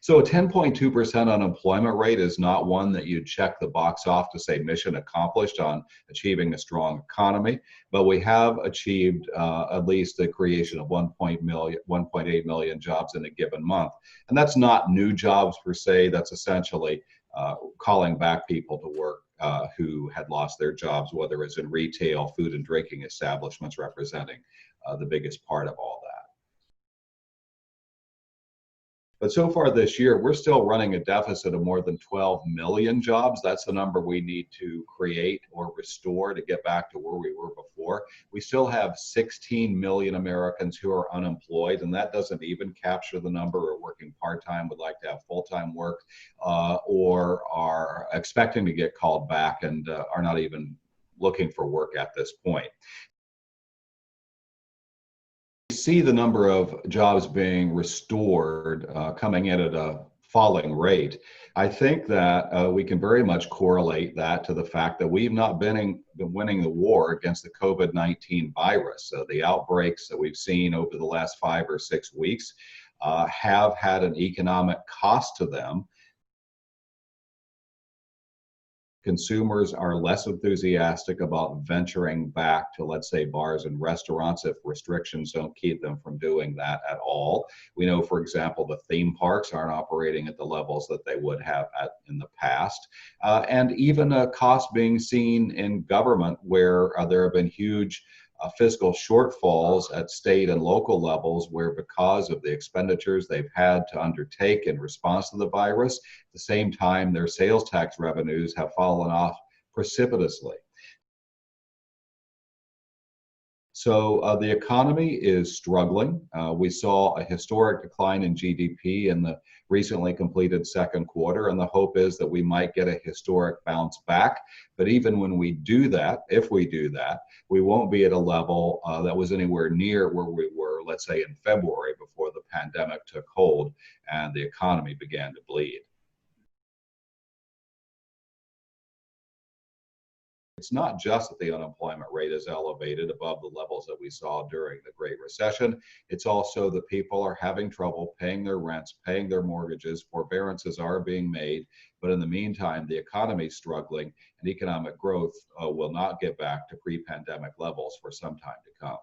So a 10.2% unemployment rate is not one that you check the box off to say mission accomplished on achieving a strong economy, but we have achieved at least the creation of 1.8 million jobs in a given month. And that's not new jobs per se, that's essentially calling back people to work who had lost their jobs, whether it's in retail, food and drinking establishments representing the biggest part of all that. But so far this year, we're still running a deficit of more than 12 million jobs. That's the number we need to create or restore to get back to where we were before. We still have 16 million Americans who are unemployed, and that doesn't even capture the number who are working part-time, would like to have full-time work, or are expecting to get called back and are not even looking for work at this point. See the number of jobs being restored coming in at a falling rate. I think that we can very much correlate that to the fact that we've not been winning the war against the COVID-19 virus. The outbreaks that we've seen over the last 5 or 6 weeks have had an economic cost to them. Consumers are less enthusiastic about venturing back to, let's say, bars and restaurants if restrictions don't keep them from doing that at all. We know, for example, the theme parks aren't operating at the levels that they would have in the past. And even a cost being seen in government where there have been huge fiscal shortfalls at state and local levels where, because of the expenditures they've had to undertake in response to the virus, at the same time their sales tax revenues have fallen off precipitously. So the economy is struggling. We saw a historic decline in GDP in the recently completed second quarter, and the hope is that we might get a historic bounce back. But even when we do that, if we do that, we won't be at a level that was anywhere near where we were, let's say, in February before the pandemic took hold and the economy began to bleed. It's not just that the unemployment rate is elevated above the levels that we saw during the Great Recession. It's also that people are having trouble paying their rents, paying their mortgages, forbearances are being made. But in the meantime, the economy is struggling and economic growth will not get back to pre-pandemic levels for some time to come.